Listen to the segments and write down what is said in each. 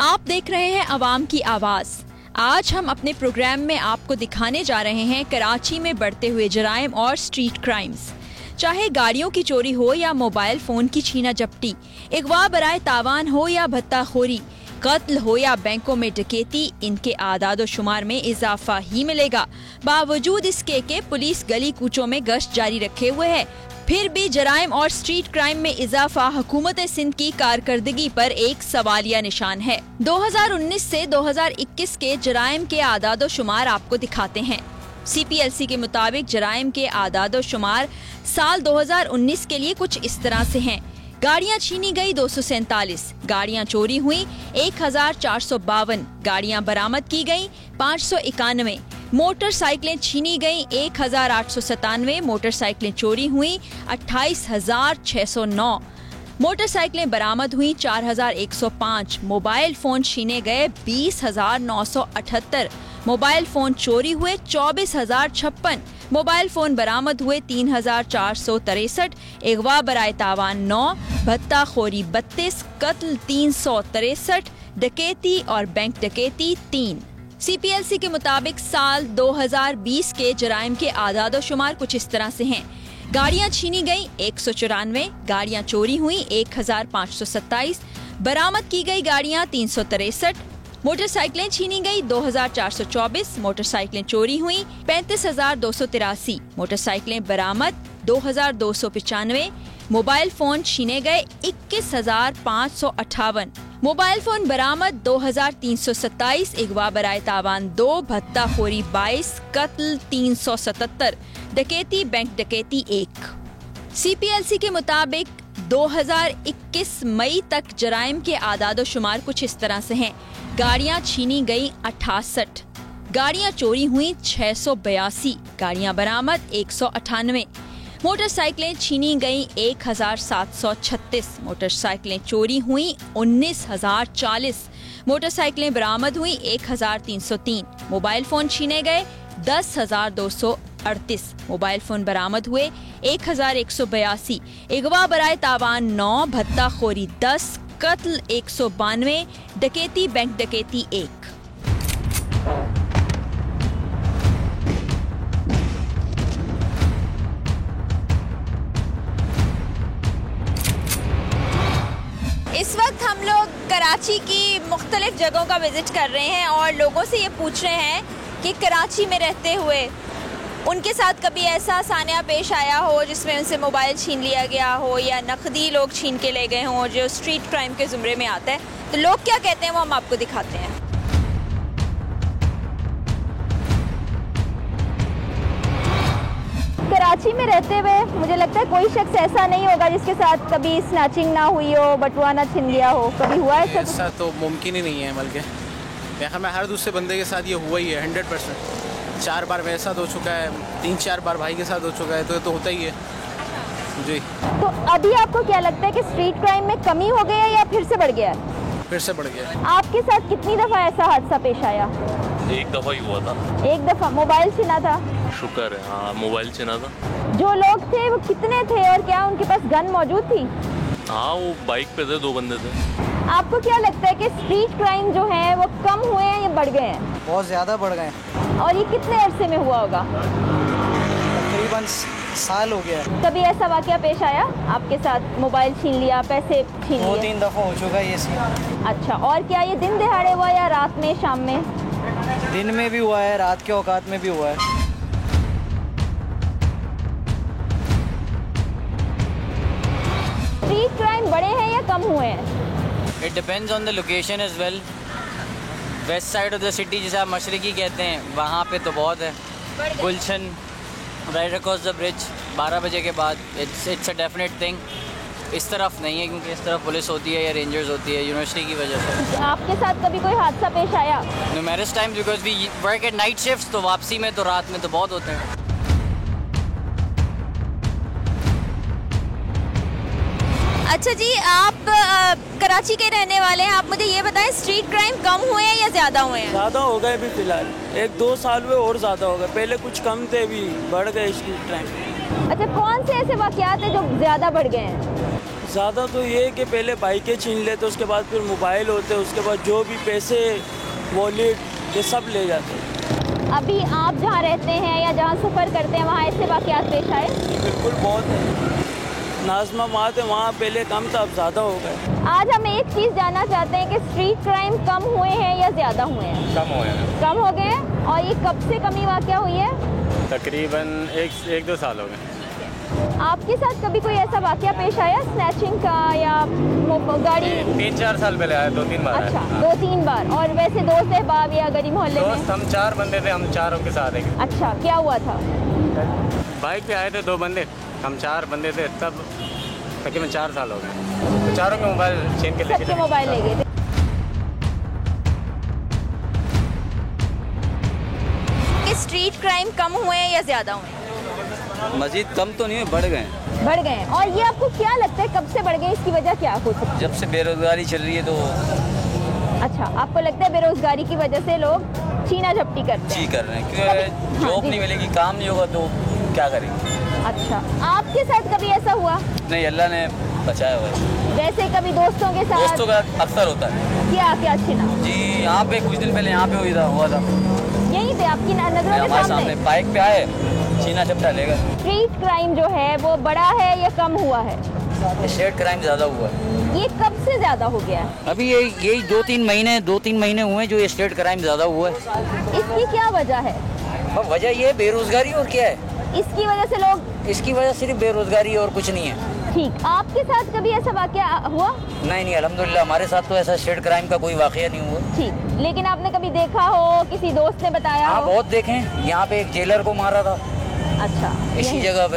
आप देख रहे हैं अवाम की आवाज। आज हम अपने प्रोग्राम में आपको दिखाने जा रहे हैं कराची में बढ़ते हुए जराइम और स्ट्रीट क्राइम्स। चाहे गाड़ियों की चोरी हो या मोबाइल फोन की छीना झपटी, अगवा बराए तावान हो या भत्ताखोरी, कत्ल हो या बैंकों में डकैती, इनके आदाद शुमार में इजाफा ही मिलेगा। बावजूद इसके कि पुलिस गली कूचों में गश्त जारी रखे हुए है, फिर भी जराइम और स्ट्रीट क्राइम में इजाफा हुकूमत सिंध की कारकर्दगी पर एक सवालिया निशान है। 2019 से 2021 के जराइम के आदाद शुमार आपको दिखाते हैं। CPLC के मुताबिक जराइम के आदाद शुमार साल 2019 के लिए कुछ इस तरह से हैं। गाड़ियां छीनी गई 247, गाड़ियां चोरी हुई 1452, गाड़ियां बरामद की गई 591, मोटरसाइकिलें छीनी गई 1897, मोटरसाइकिलें चोरी हुई 28,609, मोटरसाइकिलें बरामद हुई 4,105, मोबाइल फोन छीने गए 20,978, मोबाइल फोन चोरी हुए 24,056, मोबाइल फोन बरामद हुए 3,463, अगवा बराए तावान 9, भत्ताखोरी 32, कत्ल 363, डकैती और बैंक डकैती 3। CPLC के मुताबिक साल 2020 के जराइम के आदाद शुमार कुछ इस तरह से हैं। गाड़ियां छीनी गई 194, गाड़ियां चोरी हुई 1,527, बरामद की गई गाड़ियां 363, मोटरसाइकिलें छीनी गई 2,424, मोटरसाइकिलें चोरी हुई 35,283, मोटरसाइकिलें बरामद 2,295, मोबाइल फोन छीने गए 21,558, मोबाइल फोन बरामद 2,327, अगवा बराए तावान 2, भत्ताखोरी 22, कत्ल 377, डकैती बैंक डकैती 1। CPLC के मुताबिक 2021 मई तक जराइम के आदाद शुमार कुछ इस तरह से हैं। गाड़ियां छीनी गई 68, गाड़ियां चोरी हुई 682, गाड़ियां बरामद 198, मोटरसाइकिलें छीनी गई 1,736, मोटरसाइकिलें चोरी हुई 19,040, मोटरसाइकिलें बरामद हुई 1,303, मोबाइल फोन छीने गए 10,238, मोबाइल फोन बरामद हुए 1,182, अगवा बराए तावान 9, भत्ताखोरी 10, कत्ल 192, डकैती बैंक डकैती 1। इस वक्त हम लोग कराची की मुख्तलिफ जगहों का विजिट कर रहे हैं और लोगों से ये पूछ रहे हैं कि कराची में रहते हुए उनके साथ कभी ऐसा सानिया पेश आया हो जिसमें उनसे मोबाइल छीन लिया गया हो या नकदी लोग छीन के ले गए हों, जो स्ट्रीट क्राइम के ज़ुमरे में आता है। तो लोग क्या कहते हैं वो हम आपको दिखाते हैं। कराची में रहते हुए मुझे लगता है कोई शख्स ऐसा नहीं होगा जिसके साथ कभी स्नैचिंग ना हुई हो, बटुआ ना छिन गया हो। कभी हुआ है ऐसा? तो मुमकिन ही नहीं है, बल्कि मैं हर दूसरे बंदे के साथ ये हुआ ही है 100%। 4 बार मेरे साथ हो चुका है, 3-4 बार भाई के साथ हो चुका है, तो ये तो होता ही है जी। तो अभी आपको क्या लगता है कि स्ट्रीट क्राइम में कमी हो गई है या फिर से बढ़ गया है? फिर से बढ़ गया है। आपके साथ कितनी दफ़ा ऐसा हादसा पेश आया? एक दफ़ा ही हुआ था। एक दफ़ा मोबाइल छिना था? शुक्र है, हाँ मोबाइल छिना था। जो लोग थे वो कितने थे और क्या उनके पास गन मौजूद थी? हाँ वो बाइक पे थे, 2 बंदे थे। आपको क्या लगता है कि स्ट्रीट क्राइम जो है वो कम हुए हैं या बढ़ गए हैं? बहुत ज़्यादा बढ़ गए हैं। और ये कितने अरसे में हुआ होगा? तकरीबन साल हो गया है। कभी ऐसा वाकया पेश आया आपके साथ, मोबाइल छीन लिया, पैसे छीन लिए? 2-3 दफ़ा हो चुका है ये सीन। अच्छा, और क्या ये दिन दिहाड़े हुआ या रात में, शाम में? दिन में भी हुआ है, रात के औकात में भी हुआ है। स्ट्रीट क्राइम बढ़े हैं या कम हुए हैं? It depends on the location as well. West side of the city जिसे आप मशरकी कहते हैं, वहाँ पे तो बहुत है। गुलशन, राइट अक्रॉस द ब्रिज 12 बजे के बाद इट्स अ डेफिनेट थिंग। इस तरफ नहीं है क्योंकि इस तरफ पुलिस होती है या रेंजर्स होती है यूनिवर्सिटी की वजह से। आपके साथ कभी कोई हादसा पेश आया? Numerous times, because we work at night shifts, तो वापसी में तो रात में तो बहुत होते हैं। अच्छा जी, आप कराची के रहने वाले हैं, आप मुझे ये बताएं स्ट्रीट क्राइम कम हुए हैं या ज़्यादा हुए हैं? ज़्यादा हो गए अभी फ़िलहाल, 1-2 साल में और ज़्यादा हो गए। पहले कुछ कम थे, अभी बढ़ गए स्ट्रीट क्राइम। अच्छा, कौन से ऐसे वाक़यात हैं जो ज़्यादा बढ़ गए हैं? ज़्यादा तो ये है कि पहले बाइकें छीन लेते, उसके बाद फिर मोबाइल होते, उसके बाद जो भी पैसे, वॉलेट, ये सब ले जाते। अभी आप जहाँ रहते हैं या जहाँ सफ़र करते हैं वहाँ ऐसे वाक़यात पेश आए? बिल्कुल बहुत है। नाज़िमाबाद है, वहाँ पहले कम था, अब ज़्यादा हो गए। आज हम एक चीज़ जानना चाहते हैं कि स्ट्रीट क्राइम कम हुए हैं या ज़्यादा हुए हैं? कम हुए हैं। कम हो गए हैं। और ये कब से कमी वाक़या हुई है? तकरीबन एक दो साल हो गए। आपके साथ कभी कोई ऐसा वाक़या पेश आया स्नैचिंग का या गाड़ी? 3-4 साल पहले आया, 2-3 बार। अच्छा, 2-3 बार। और वैसे दोस्त अहबाब या गली मोहल्ले में? दोस्त हम 4 बंदे थे, हम चारों के साथ हैं। अच्छा, क्या हुआ था? बाइक पे आए थे 2 बंदे, हम 4 बंदे थे, तब तकरीबन 4 साल हो गए। तो चारों के मोबाइल छीन के ले गए। सबके मोबाइल ले गए थे। कि स्ट्रीट क्राइम कम हुए हैं या ज़्यादा हुए हैं? मजीद कम तो नहीं हुए, बढ़ गए। बढ़ गए हैं। और ये आपको क्या लगता है कब से बढ़ गए, इसकी वजह क्या हो सकती है? जब से बेरोजगारी चल रही है तो अच्छा, आपको लगता है बेरोजगारी की वजह से लोग छीना झपटी करते हैं? कर रहे हैं, क्योंकि जॉब नहीं मिलेगी, काम नहीं होगा तो क्या करेंगे। अच्छा, आपके साथ कभी ऐसा हुआ? नहीं, अल्लाह ने बचाया हुआ है। वैसे कभी दोस्तों के साथ? दोस्तों का अक्सर होता है। क्या छीना? जी, यहाँ पे कुछ दिन पहले यहाँ पे हुआ था यहीं पे आपकी नजरों के हमारे सामने? बाइक पे आए, छीना झपटा लेगा। स्ट्रीट क्राइम जो है वो बढ़ा है या कम हुआ है? स्ट्रीट क्राइम ज़्यादा हुआ है। ये कब से ज़्यादा हो गया है? अभी यही 2-3 महीने हुए जो ये स्ट्रीट क्राइम ज़्यादा हुआ है। इसकी क्या वजह है? वजह ये बेरोजगारी और क्या है, इसकी वजह से लोग? इसकी वजह सिर्फ बेरोजगारी और कुछ नहीं है। ठीक, आपके साथ कभी ऐसा वाकया हुआ? नहीं, अल्हम्दुलिल्लाह हमारे साथ तो ऐसा स्ट्रीट क्राइम का कोई वाकया नहीं हुआ। ठीक, लेकिन आपने कभी देखा हो, किसी दोस्त ने बताया हाँ, हो? बहुत देखे हैं। यहाँ पे एक जेलर को मारा था। अच्छा, इसी जगह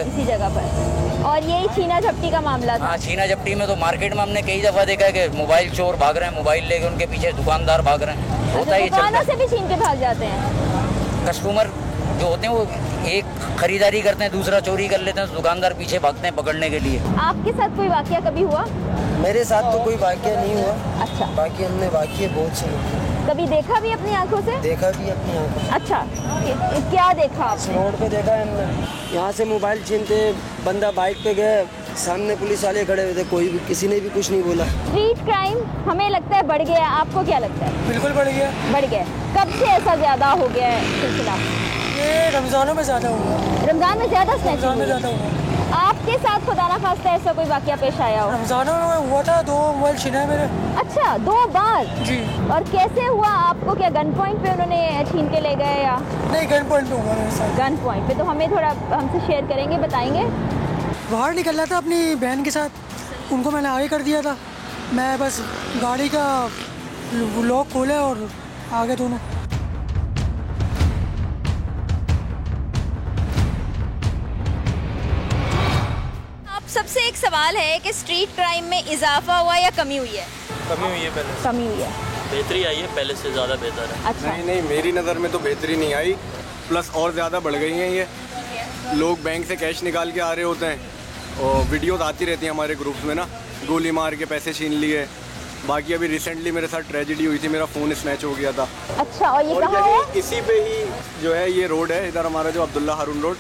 पर। और यही छीना झपटी का मामला था? हाँ, छीना झपटी में तो मार्केट में हमने कई दफा देखा है कि मोबाइल चोर भाग रहे हैं, मोबाइल लेके उनके पीछे दुकानदार भाग रहे हैं। होता ही दुकानों से भी छीन के भाग जाते हैं। कस्टमर जो होते हैं वो एक खरीदारी करते हैं, दूसरा चोरी कर लेते हैं, तो दुकानदार पीछे भागते हैं पकड़ने के लिए। आपके साथ कोई वाकया कभी हुआ? मेरे साथ तो कोई वाकया नहीं हुआ। अच्छा, बाकी हमने वाकये बहुत से कभी देखा भी अपनी आंखों से? देखा भी अपनी आंखों से। अच्छा, क्या देखा आपने? रोड पे देखा है हमने, यहाँ से मोबाइल छीनते, बंदा बाइक पे गए, सामने पुलिस वाले खड़े हुए थे, कोई भी किसी ने भी कुछ नहीं बोला। स्ट्रीट क्राइम हमें लगता है बढ़ गया, आपको क्या लगता है? बिल्कुल बढ़ गया। बढ़ गया। कब से ऐसा ज्यादा हो गया है सिलसिला? ये रमजानों में ज़्यादा हुआ। रमजान में ज्यादा रमजान में ज़्यादा हुआ। आपके साथ खुदा ना खास्ता ऐसा कोई वाकया पेश आया हो? रमजानों में हुआ था, 2 मोबाइल छीना मेरे। अच्छा, 2 बार? जी। और कैसे हुआ आपको? क्या गन पॉइंट पे उन्होंने छीन के ले गए या? नहीं, गन पॉइंट पे हुआ मेरे साथ। गन पॉइंट पे, तो हमें थोड़ा हमसे शेयर करेंगे, बताएंगे? बाहर निकल रहा था अपनी बहन के साथ, उनको मैंने आगे कर दिया था। मैं बस गाड़ी का लॉक खोला और आगे दोनों। सबसे एक सवाल है कि स्ट्रीट क्राइम में इजाफा हुआ या कमी हुई है? कमी हुई है, पहले कमी हुई है। बेहतरी आई है, पहले से ज़्यादा बेहतर है। अच्छा। नहीं, मेरी नज़र में तो बेहतरी नहीं आई, प्लस और ज़्यादा बढ़ गई हैं ये। लोग बैंक से कैश निकाल के आ रहे होते हैं और वीडियोस आती रहती हैं हमारे ग्रुप्स में ना, गोली मार के पैसे छीन लिए। बाकी अभी रिसेंटली मेरे साथ ट्रेजेडी हुई थी, मेरा फ़ोन स्नैच हो गया था। अच्छा, और ये कहाँ है? इसी पे ही जो है ये रोड है, इधर हमारा जो अब्दुल्ला हारून रोड,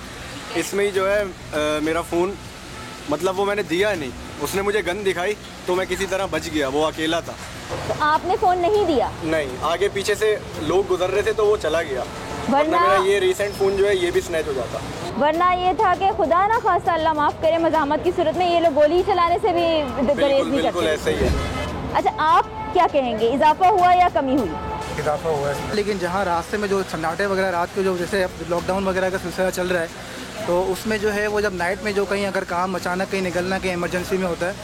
इसमें ही जो है मेरा फ़ोन, मतलब वो मैंने दिया नहीं, उसने मुझे गन दिखाई तो मैं किसी तरह बच गया, वो अकेला था। तो आपने फ़ोन नहीं दिया? नहीं, आगे पीछे से लोग गुजर रहे थे तो वो चला गया, वरना मेरा ये रिसेंट फ़ोन जो है ये भी स्नैच हो जाता। वरना ये था कि खुदा ना खास्ता अल्लाह माफ़ करे, मज़ाहमत की सूरत में ये लोग गोली चलाने से भी गुरेज नहीं करते। बिल्कुल ऐसे ही है। अच्छा, आप क्या कहेंगे, इजाफा हुआ या कमी हुई? इजाफा हुआ है, लेकिन जहाँ रास्ते में जो सन्नाटे वगैरह रात को जो जैसे लॉकडाउन वगैरह का सिलसिला चल रहा है, तो उसमें जो है वो जब नाइट में जो कहीं अगर काम अचानक कहीं निकलना कहीं इमरजेंसी में होता है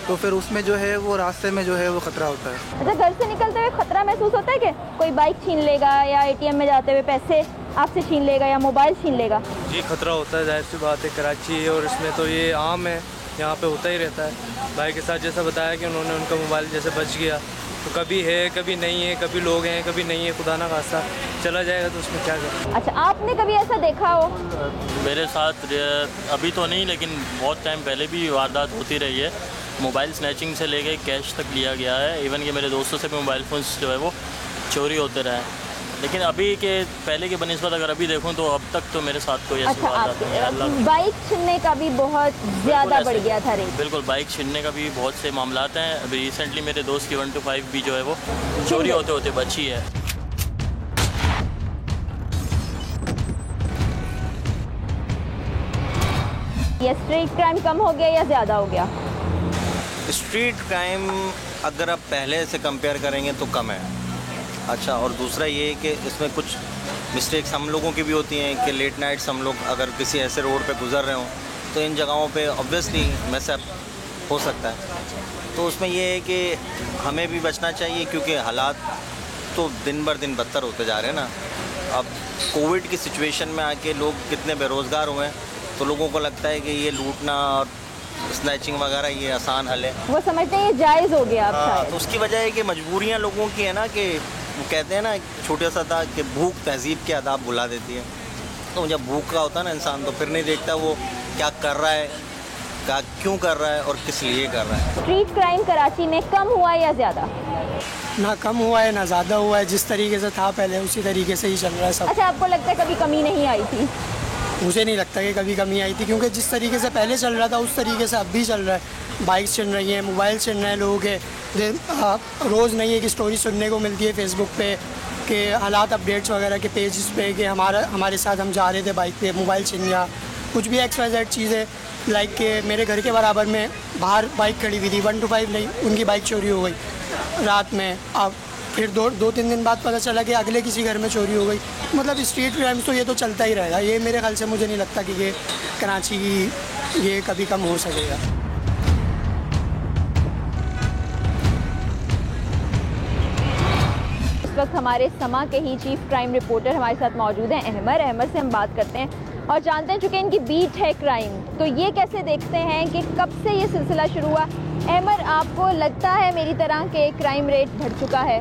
तो फिर उसमें जो है वो रास्ते में जो है वो ख़तरा होता है। अच्छा, घर से निकलते हुए खतरा महसूस होता है कि कोई बाइक छीन लेगा या ATM में जाते हुए पैसे आपसे छीन लेगा या मोबाइल छीन लेगा? जी, खतरा होता है, जाहिर सी बात है, कराची है और इसमें तो ये आम है, यहाँ पे होता ही रहता है। भाई के साथ जैसा बताया कि उन्होंने उनका मोबाइल जैसे बच गया, तो कभी है कभी नहीं है, कभी लोग हैं कभी नहीं है, खुदा ना खास्ता चला जाएगा तो उसमें क्या करें। अच्छा, आपने कभी ऐसा देखा हो? मेरे साथ अभी तो नहीं, लेकिन बहुत टाइम पहले भी वारदात होती रही है। मोबाइल स्नैचिंग से लेके कैश तक लिया गया है। इवन कि मेरे दोस्तों से भी मोबाइल फ़ोन्स जो है वो चोरी होते रहे हैं। लेकिन अभी के पहले के बनिस्बत अगर अभी देखूं तो अब तक तो मेरे साथ कोई ऐसी अच्छा, वारदात नहीं है। अल्लाह बाइक छीनने का भी बहुत ज़्यादा बढ़ गया था रेट। बिल्कुल, बाइक छीनने का भी बहुत से मामलात हैं। अभी रिसेंटली मेरे दोस्त की 125 भी जो है वो चोरी होते होते बची है। ये स्ट्रीट क्राइम कम हो गया या ज़्यादा हो गया? स्ट्रीट क्राइम अगर आप पहले से कंपेयर करेंगे तो कम है। अच्छा, और दूसरा ये है कि इसमें कुछ मिस्टेक्स हम लोगों की भी होती हैं कि लेट नाइट्स हम लोग अगर किसी ऐसे रोड पे गुजर रहे हों तो इन जगहों पे ऑब्वियसली मिसअप हो सकता है। तो उसमें ये है कि हमें भी बचना चाहिए, क्योंकि हालात तो दिन बर दिन बदतर होते जा रहे हैं ना। अब कोविड की सिचुएशन में आके लोग कितने बेरोज़गार हुए हैं, तो लोगों को लगता है कि ये लूटना और स्नैचिंग वगैरह ये आसान हल है। वो समझते हैं ये जायज़ हो गया अब शायद। तो उसकी वजह है कि मजबूरियाँ लोगों की है ना, कि वो कहते हैं ना छोटा सा था कि भूख तहजीब के आदाब भुला देती है। तो जब भूख का होता है ना इंसान, तो फिर नहीं देखता वो क्या कर रहा है, क्या क्यों कर रहा है और किस लिए कर रहा है। स्ट्रीट क्राइम कराची में कम हुआ है या ज़्यादा? ना कम हुआ है ना ज़्यादा हुआ है, जिस तरीके से था पहले उसी तरीके से ही चल रहा है सब। अच्छा, आपको लगता है कभी कमी नहीं आई थी? मुझे नहीं लगता कि कभी कमी आई थी, क्योंकि जिस तरीके से पहले चल रहा था उस तरीके से अब भी चल रहा है। बाइक्स चल रही हैं, मोबाइल चल रहे हैं लोगों के। रोज़ नई एक स्टोरी सुनने को मिलती है फेसबुक पे कि हालात अपडेट्स वगैरह के पेजेस पे कि हमारे साथ हम जा रहे थे बाइक पे, मोबाइल छिन गया, कुछ भी XYZ चीज़ें। लाइक के मेरे घर के बराबर में बाहर बाइक खड़ी हुई थी, 125 नहीं, उनकी बाइक चोरी हो गई रात में। अब फिर दो तीन दिन बाद पता चला कि अगले किसी घर में चोरी हो गई। मतलब स्ट्रीट क्राइम तो ये तो चलता ही रहेगा। ये मेरे ख्याल से मुझे नहीं लगता कि ये कराची की ये कभी कम हो सकेगा। इस वक्त हमारे समा के ही चीफ क्राइम रिपोर्टर हमारे साथ मौजूद हैं, अहमद से हम बात करते हैं और जानते हैं, चूँकि इनकी बीट है क्राइम, तो ये कैसे देखते हैं कि कब से ये सिलसिला शुरू हुआ। अहमद, आपको लगता है मेरी तरह के क्राइम रेट बढ़ चुका है?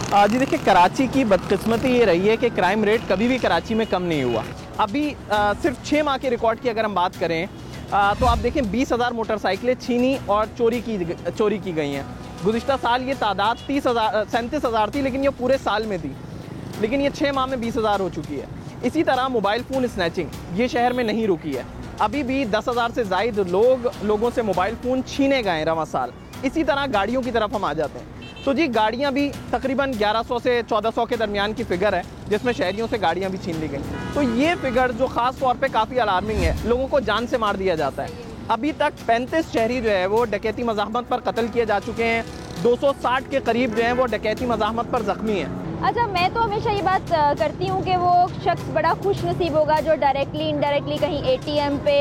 जी देखिए, कराची की बदकिस्मती ये रही है कि क्राइम रेट कभी भी कराची में कम नहीं हुआ। अभी सिर्फ 6 माह के रिकॉर्ड की अगर हम बात करें तो आप देखें 20,000 मोटरसाइकिलें छीनी और चोरी की गई हैं। गुज़िश्ता साल ये तादाद 37,000 थी, लेकिन ये पूरे साल में थी, लेकिन ये 6 माह में 20,000 हो चुकी है। इसी तरह मोबाइल फ़ोन स्नैचिंग ये शहर में नहीं रुकी है। अभी भी 10,000 से ज़ायद लोगों से मोबाइल फ़ोन छीने गए रवां साल। इसी तरह गाड़ियों की तरफ हम आ जाते हैं तो जी गाड़ियां भी तकरीबन 1100 से 1400 के दरमियान की फ़िगर है, जिसमें शहरियों से गाड़ियां भी छीन ली गई। तो ये फ़िगर जो ख़ास तौर पे काफ़ी अलार्मिंग है, लोगों को जान से मार दिया जाता है। अभी तक 35 शहरी जो है वो डकैती मज़ाहमत पर कत्ल किए जा चुके हैं। 260 के करीब जो हैं वो डकैती मज़ाहमत पर ज़ख्मी हैं। अच्छा, मैं तो हमेशा ये बात करती हूँ कि वो शख्स बड़ा खुश नसीब होगा जो डायरेक्टली इनडायरेक्टली कहीं ATM पे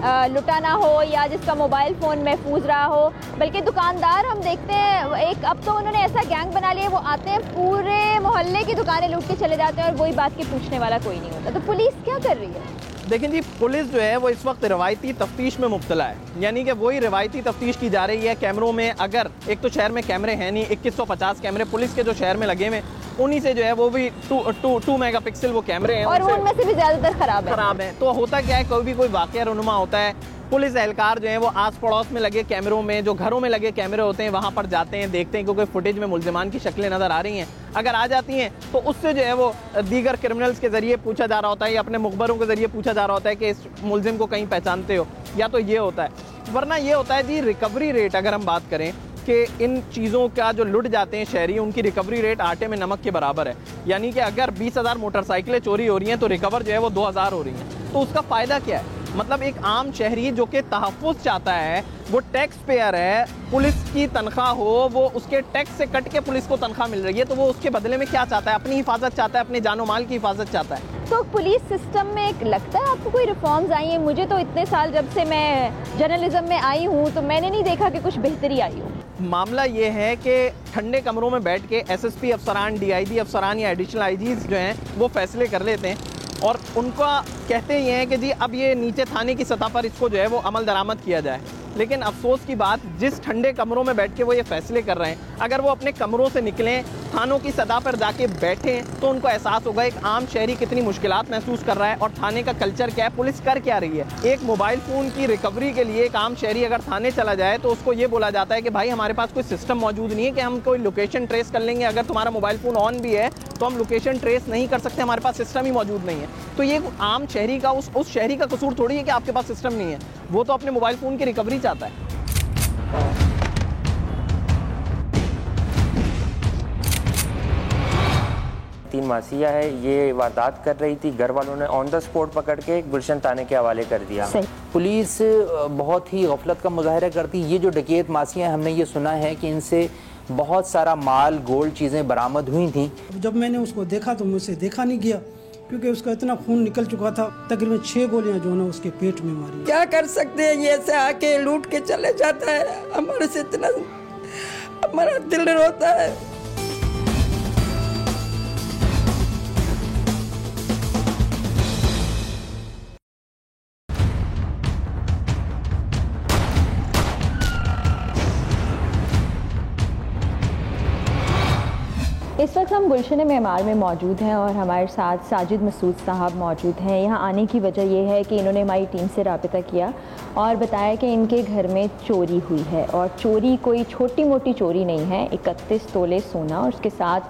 लुटा ना हो या जिसका मोबाइल फ़ोन महफूज रहा हो। बल्कि दुकानदार हम देखते हैं, एक अब तो उन्होंने ऐसा गैंग बना लिया, वो आते हैं पूरे मोहल्ले की दुकानें लूट के चले जाते हैं और वही बात की पूछने वाला कोई नहीं होता। तो पुलिस क्या कर रही है? देखें जी, पुलिस जो है वो इस वक्त रवायती तफ्तीश में मुब्तला है, यानी कि वही रवायती तफ्तीश की जा रही है। कैमरों में अगर एक तो शहर में कैमरे हैं नहीं, 2150 कैमरे पुलिस के जो शहर में लगे हुए, उन्हीं से जो है वो भी 2 मेगापिक्सल वो कैमरे हैं और उनमें से भी ज़्यादातर ख़राब है। तो होता क्या है, कोई भी कोई वाक़या रुनुमा होता है, पुलिस एहलकार जो है वो आस पड़ोस में लगे कैमरों में, जो घरों में लगे कैमरे होते हैं, वहाँ पर जाते हैं, देखते हैं क्योंकि फुटेज में मुल्ज़िमान की शक्लें नज़र आ रही हैं। अगर आ जाती हैं तो उससे जो है वो दीगर क्रिमिनल्स के ज़रिए पूछा जा रहा होता है या अपने मुखबरों के ज़रिए पूछा जा रहा होता है कि इस मुल्ज़िम को कहीं पहचानते हो, या तो ये होता है। वरना ये होता है जी, रिकवरी रेट अगर हम बात करें कि इन चीज़ों का जो लुट जाते हैं शहरी, उनकी रिकवरी रेट आटे में नमक के बराबर है। यानी कि अगर 20,000 मोटरसाइकिलें चोरी हो रही हैं तो रिकवर जो है वो 2,000 हो रही हैं। तो उसका फ़ायदा क्या है? मतलब एक आम शहरी जो कि तहफ़्फ़ुज़ चाहता है, वो टैक्स पेयर है, पुलिस की तनख्वाह हो, वो उसके टैक्स से कट के पुलिस को तनख्वाह मिल रही है, तो वो उसके बदले में क्या चाहता है? अपनी हिफाजत चाहता है, अपने जानो माल की हिफाजत चाहता है। तो पुलिस सिस्टम में एक लगता है आपको कोई रिफॉर्म्स आई हैं? मुझे तो इतने साल जब से मैं जर्नलिज्म में आई हूँ तो मैंने नहीं देखा कि कुछ बेहतरी आई हो। मामला ये है कि ठंडे कमरों में बैठ के SSP अफसरान, DIG अफसरान या एडिशनल IGs जो हैं वो फैसले कर लेते हैं और उनका कहते ये हैं कि जी अब ये नीचे थाने की सतह पर इसको जो है वो अमल दरामद किया जाए। लेकिन अफसोस की बात, जिस ठंडे कमरों में बैठ के वो ये फैसले कर रहे हैं, अगर वो अपने कमरों से निकलें, थानों की सतह पर जाके बैठें, तो उनको एहसास होगा एक आम शहरी कितनी मुश्किलात महसूस कर रहा है और थाने का कल्चर क्या है, पुलिस कर क्या रही है। एक मोबाइल फ़ोन की रिकवरी के लिए एक आम शहरी अगर थाने चला जाए तो उसको ये बोला जाता है कि भाई हमारे पास कोई सिस्टम मौजूद नहीं है कि हम कोई लोकेशन ट्रेस कर लेंगे, अगर तुम्हारा मोबाइल फ़ोन ऑन भी है तो हम लोकेशन ट्रेस नहीं कर सकते, हमारे पास सिस्टम ही मौजूद नहीं है। तो ये आम शहरी का उस शहरी का कसूर थोड़ी है कि आपके पास सिस्टम नहीं है, वो तो अपने मोबाइल फ़ोन की रिकवरी चाहता है। तीन मासिया है, ये वारदात कर रही थी, घर वालों ने ऑन द स्पॉट पकड़ के गुलशन थाने के हवाले कर दिया। पुलिस बहुत ही गफलत का मुजाहरा करती। ये जो डकैत मासियाँ हैं, हमने ये सुना है कि इनसे बहुत सारा माल, गोल्ड चीज़ें बरामद हुई थी। जब मैंने उसको देखा तो मुझसे देखा नहीं गया, क्योंकि उसका इतना खून निकल चुका था। तकरीबन 6 गोलियां जो है उसके पेट में मारी। क्या कर सकते हैं, ये ऐसे आके लूट के चले जाता है, हमारे से इतना हमारा दिल रोता है। इस वक्त हम गुलशन मेमार में मौजूद हैं और हमारे साथ साजिद मसूद साहब मौजूद हैं। यहाँ आने की वजह यह है कि इन्होंने हमारी टीम से राब्ता किया और बताया कि इनके घर में चोरी हुई है, और चोरी कोई छोटी मोटी चोरी नहीं है। 31 तोले सोना और उसके साथ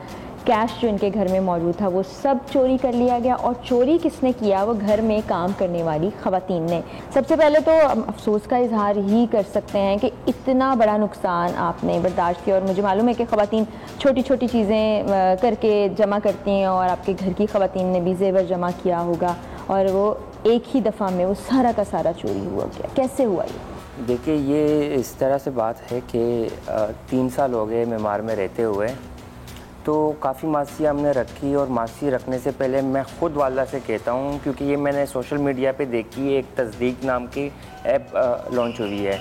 कैश जो इनके घर में मौजूद था वो सब चोरी कर लिया गया। और चोरी किसने किया? वो घर में काम करने वाली ख़वातीन ने। सबसे पहले तो अफसोस का इजहार ही कर सकते हैं कि इतना बड़ा नुकसान आपने बर्दाश्त किया। और मुझे मालूम है कि ख़वातीन छोटी छोटी चीज़ें करके जमा करती हैं और आपके घर की ख़वातीन ने भी जेवर जमा किया होगा, और वो एक ही दफ़ा में वो सारा का सारा चोरी हुआ। क्या कैसे हुआ ये? देखिए, ये इस तरह से बात है कि 3 साल हो गए मेमार में रहते हुए, तो काफ़ी मासी हमने रखी। और मासी रखने से पहले मैं ख़ुद वालदा से कहता हूँ, क्योंकि ये मैंने सोशल मीडिया पे देखी, एक तस्दीक नाम की ऐप लॉन्च हुई है,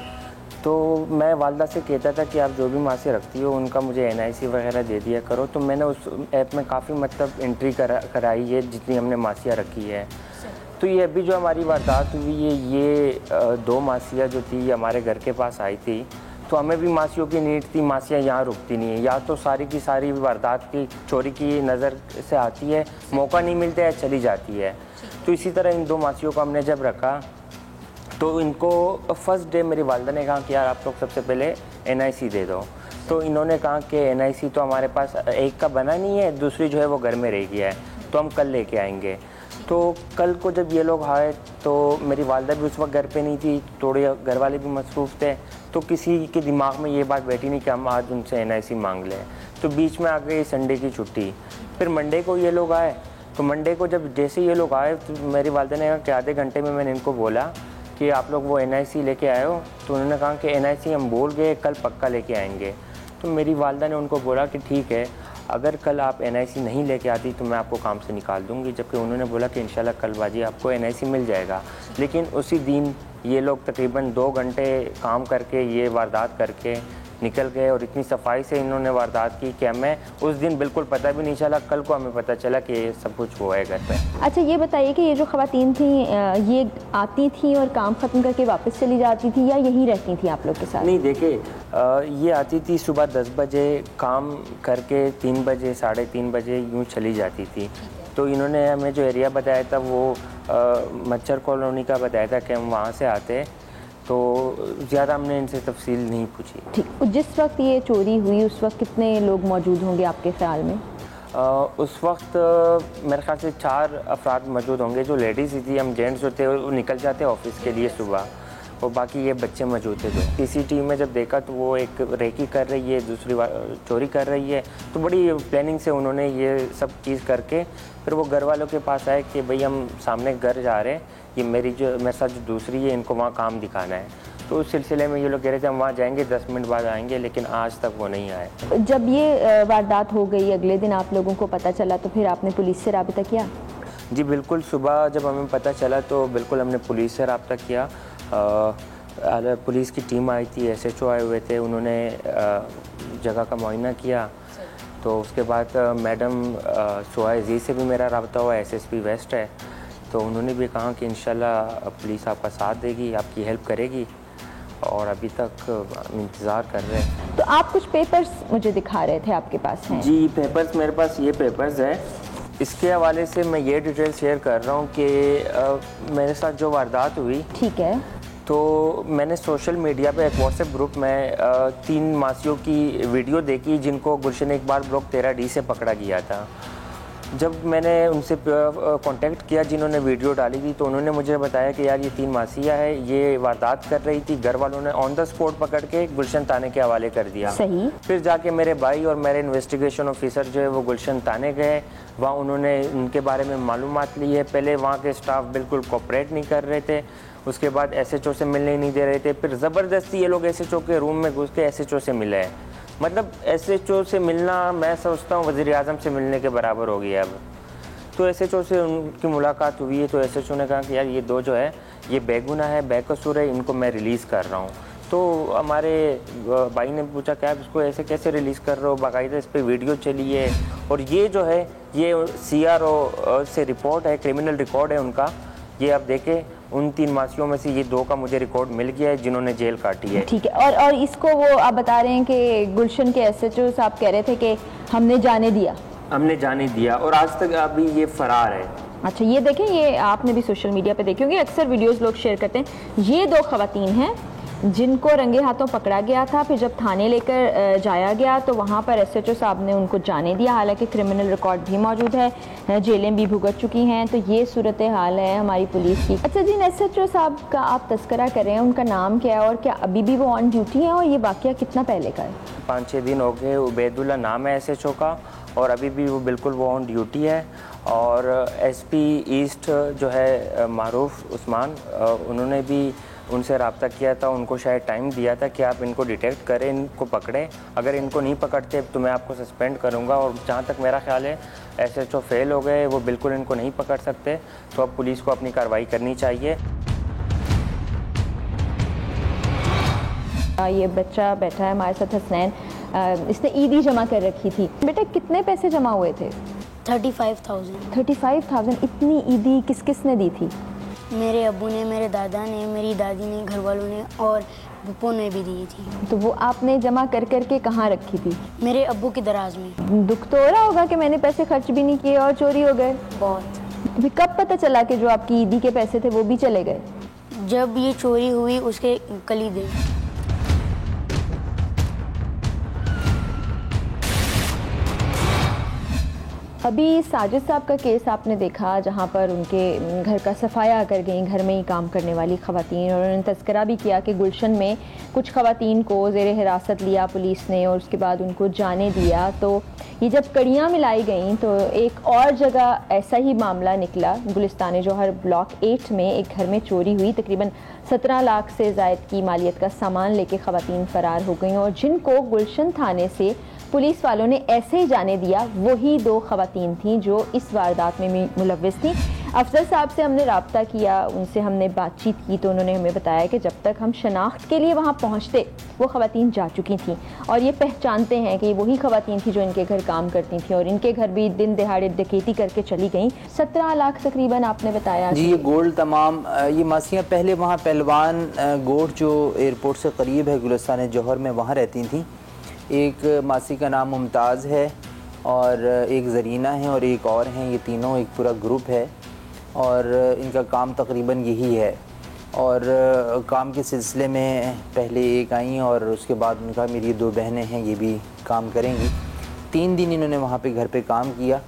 तो मैं वालदा से कहता था कि आप जो भी मासी रखती हो उनका मुझे NIC वगैरह दे दिया करो। तो मैंने उस ऐप में काफ़ी मतलब एंट्री कराई है जितनी हमने मासियाँ रखी है। तो ये अभी जो हमारी वारदात हुई है, ये 2 मासियाँ जो थी हमारे घर के पास आई थी, तो हमें भी मासियों की नीड थी। मासियाँ यहाँ रुकती नहीं है, या तो सारी की सारी वारदात की चोरी की नज़र से आती है, मौका नहीं मिलता है, चली जाती है। तो इसी तरह इन 2 मासियों को हमने जब रखा तो इनको फर्स्ट डे मेरी वालदा ने कहा कि यार आप लोग सबसे पहले NIC दे दो। तो इन्होंने कहा कि NIC तो हमारे पास एक का बना नहीं है, दूसरी जो है वो घर में रह गया है, तो हम कल लेके आएंगे। तो कल को जब ये लोग आए तो मेरी वालदा भी उस वक्त घर पे नहीं थी, थोड़े घर वाले भी मसरूफ़ थे, तो किसी के दिमाग में ये बात बैठी नहीं कि हम आज उनसे NIC मांग लें। तो बीच में आ गई संडे की छुट्टी। फिर मंडे को ये लोग आए, तो मंडे को जब जैसे ये लोग आए तो मेरी वालदा ने कहा कि आधे घंटे में मैंने इनको बोला कि आप लोग वो NIC लेके आए हो। तो उन्होंने कहा कि NIC हम बोल गए, कल पक्का लेके आएंगे। तो मेरी वालदा ने उनको बोला कि ठीक है, अगर कल आप NIC नहीं लेके आती तो मैं आपको काम से निकाल दूंगी। जबकि उन्होंने बोला कि इंशाल्लाह कल बाजी आपको NIC मिल जाएगा। लेकिन उसी दिन ये लोग तकरीबन 2 घंटे काम करके ये वारदात करके निकल गए, और इतनी सफाई से इन्होंने वारदात की कि हमें उस दिन बिल्कुल पता भी नहीं चला। कल को हमें पता चला कि ये सब कुछ हुआ है घर पे। अच्छा, ये बताइए कि ये जो ख़वातीन थी ये आती थी और काम ख़त्म करके वापस चली जाती थी, या यहीं रहती थी आप लोग के साथ? नहीं, देखिए, ये आती थी सुबह 10 बजे, काम करके 3 बजे 3:30 बजे यूँ चली जाती थी। तो इन्होंने हमें जो एरिया बताया था वो मच्छर कॉलोनी का बताया था कि हम वहाँ से आते, तो ज़्यादा हमने इनसे तफसील नहीं पूछी। ठीक, जिस वक्त ये चोरी हुई उस वक्त कितने लोग मौजूद होंगे आपके ख्याल में? उस वक्त मेरे ख्याल से 4 अफराद मौजूद होंगे। जो लेडीज़ थी, हम जेंट्स जो थे वो निकल जाते ऑफिस के लिए सुबह, और बाकी ये बच्चे मौजूद थे। जो CCTV में जब देखा तो वो एक रेकी कर रही है, दूसरी चोरी कर रही है। तो बड़ी प्लानिंग से उन्होंने ये सब चीज़ करके फिर वो घर वालों के पास आए कि भाई हम सामने घर जा रहे हैं, ये मेरे साथ जो दूसरी है इनको वहाँ काम दिखाना है। तो उस सिलसिले में ये लोग कह रहे थे हम वहाँ जाएंगे, 10 मिनट बाद आएंगे, लेकिन आज तक वो नहीं आए। जब ये वारदात हो गई अगले दिन आप लोगों को पता चला तो फिर आपने पुलिस से राब्ता किया? जी बिल्कुल, सुबह जब हमें पता चला तो बिल्कुल हमने पुलिस से राब्ता किया। पुलिस की टीम आई थी, SHO आए हुए थे, उन्होंने जगह का मुआयना किया। तो उसके बाद मैडम सुहाय जी से भी मेरा राब्ता हुआ, SSP वेस्ट है, तो उन्होंने भी कहा कि इंशाल्लाह पुलिस आपका साथ देगी, आपकी हेल्प करेगी। और अभी तक इंतज़ार कर रहे हैं। तो आप कुछ पेपर्स मुझे दिखा रहे थे, आपके पास हैं? जी पेपर्स, मेरे पास ये पेपर्स है। इसके हवाले से मैं ये डिटेल शेयर कर रहा हूँ कि मेरे साथ जो वारदात हुई, ठीक है, तो मैंने सोशल मीडिया पे एक व्हाट्सएप ग्रुप में 3 मासियों की वीडियो देखी जिनको गुलशन इकबाल ब्लॉक 13D से पकड़ा गया था। जब मैंने उनसे कांटेक्ट किया जिन्होंने वीडियो डाली थी, तो उन्होंने मुझे बताया कि यार ये 3 मासिया है, ये वारदात कर रही थी। घर वालों ने ऑन द स्पॉट पकड़ के गुलशन थाने के हवाले कर दिया। सही। फिर जाके मेरे भाई और मेरे इन्वेस्टिगेशन ऑफिसर जो है वो गुलशन थाने गए, वहाँ उन्होंने उनके बारे में मालूमात ली है। पहले वहाँ के स्टाफ बिल्कुल कोऑपरेट नहीं कर रहे थे, उसके बाद SHO से मिलने नहीं दे रहे थे, फिर ज़बरदस्ती ये लोग SHO के रूम में घुस के SHO से मिले हैं। मतलब SHO से मिलना मैं समझता हूँ वज़ीर आज़म से मिलने के बराबर हो गया अब। तो SHO से उनकी मुलाकात हुई है, तो SHO ने कहा कि यार ये 2 जो है ये बेगुनाह है, बेकसूर है, इनको मैं रिलीज़ कर रहा हूँ। तो हमारे भाई ने पूछा कि आप इसको ऐसे कैसे रिलीज़ कर रहे हो, बाकायदा इस पर वीडियो चली है और ये जो है ये CRO से रिपोर्ट है, क्रिमिनल रिकॉर्ड है उनका, ये आप देखें। उन 3 मासियों में से ये 2 का मुझे रिकॉर्ड मिल गया है जिन्होंने जेल काटी है। ठीक है, और इसको वो आप बता रहे हैं कि गुलशन के SHO साहब कह रहे थे कि हमने जाने दिया और आज तक अभी ये फरार है। अच्छा, ये देखें, ये आपने भी सोशल मीडिया पे देखे होंगे, अक्सर वीडियोस लोग शेयर करते हैं। ये 2 खवातीन हैं जिनको रंगे हाथों पकड़ा गया था, फिर जब थाने लेकर जाया गया तो वहाँ पर SHO साहब ने उनको जाने दिया, हालांकि क्रिमिनल रिकॉर्ड भी मौजूद है, जेलें भी भुगत चुकी हैं। तो ये सूरत हाल है हमारी पुलिस की। अच्छा, जिन SHO साहब का आप तस्करा कर रहे हैं उनका नाम क्या है और क्या अभी भी वो ऑन ड्यूटी हैं, और ये वाक़या कितना पहले का है? 5-6 दिन हो गए। उबैदुल्ला नाम है SHO का और अभी भी वो बिल्कुल वो ऑन ड्यूटी है। और SP ईस्ट जो है मारूफ उस्मान, उन्होंने भी उनसे रब्ता किया था, उनको शायद टाइम दिया था कि आप इनको डिटेक्ट करें, इनको पकड़ें, अगर इनको नहीं पकड़ते तो मैं आपको सस्पेंड करूंगा। और जहाँ तक मेरा ख्याल है SHO फेल हो गए, वो बिल्कुल इनको नहीं पकड़ सकते, तो अब पुलिस को अपनी कार्रवाई करनी चाहिए। ये बच्चा बैठा है हमारे साथ, हसनैन, इसने ईदी जमा कर रखी थी। बेटा कितने पैसे जमा हुए थे? 35,000। 35,000? इतनी ईदी किस किस ने दी थी? मेरे अब्बू ने, मेरे दादा ने, मेरी दादी ने, घर वालों ने और बुप्पो ने भी दी थी। तो वो आपने जमा कर करके कहाँ रखी थी? मेरे अब्बू की दराज में। दुख तो हो रहा होगा कि मैंने पैसे खर्च भी नहीं किए और चोरी हो गए। बहुत। अभी कब पता चला कि जो आपकी ईदी के पैसे थे वो भी चले गए? जब ये चोरी हुई उसके कल ही दिन। अभी साजिद साहब का केस आपने देखा, जहां पर उनके घर का सफाया कर गई घर में ही काम करने वाली ख़वातीन, और उन्होंने तस्करा भी किया कि गुलशन में कुछ ख़वातीन को ज़ेरे हिरासत लिया पुलिस ने और उसके बाद उनको जाने दिया। तो ये जब कड़ियाँ मिलाई गईं तो एक और जगह ऐसा ही मामला निकला। गुलिस्तान जौहर ब्लॉक 8 में एक घर में चोरी हुई, तकरीबन 17 लाख से ज़ायद की मालियत का सामान लेके ख़वातीन फ़रार हो गई, और जिनको गुलशन थाने से पुलिस वालों ने ऐसे ही जाने दिया वही 2 ख़वातीन थीं जो इस वारदात में मुलव्वस थीं। अफसर साहब से हमने रब्ता किया, उनसे हमने बातचीत की, तो उन्होंने हमें बताया कि जब तक हम शनाख्त के लिए वहाँ पहुँचते वो ख़वातीन जा चुकी थीं, और ये पहचानते हैं कि वही ख़वातीन थी जो इनके घर काम करती थी, और इनके घर भी दिन दिहाड़े डकैती करके चली गईं। 17 लाख तकरीबन आपने बताया जी। ये गोल्ड तमाम ये मासियाँ पहले वहाँ पहलवान गोड जो एयरपोर्ट से करीब है गुलिस्तान जौहर में, वहाँ रहती थी। एक मासी का नाम मुमताज़ है और एक ज़रीना है और एक और हैं, ये तीनों एक पूरा ग्रुप है और इनका काम तकरीबन यही है। और काम के सिलसिले में पहले एक आई और उसके बाद उनका मेरी 2 बहनें हैं, ये भी काम करेंगी। 3 दिन इन्होंने वहाँ पे घर पे काम किया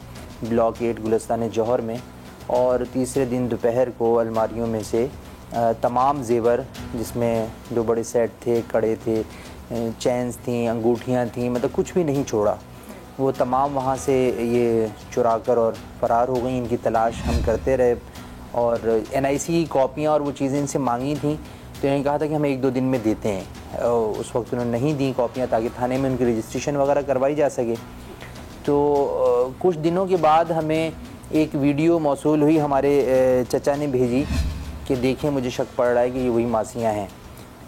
ब्लॉक 8 गुलिस्तान जौहर में, और तीसरे दिन दोपहर को अलमारियों में से तमाम जेवर, जिसमें 2 बड़े सेट थे, कड़े थे, चैन्स थी, अंगूठियाँ थी, मतलब कुछ भी नहीं छोड़ा, वो तमाम वहाँ से ये चुरा कर और फ़रार हो गई। इनकी तलाश हम करते रहे और NIC की कॉपियाँ और वो चीज़ें इनसे मांगी थी, तो इन्होंने कहा था कि हम 1-2 दिन में देते हैं। उस वक्त उन्होंने नहीं दी कॉपियाँ ताकि थाने में उनकी रजिस्ट्रेशन वगैरह करवाई जा सके। तो कुछ दिनों के बाद हमें एक वीडियो मौसूल हुई, हमारे चचा ने भेजी कि देखें मुझे शक पड़ रहा है कि ये वही मासियाँ हैं।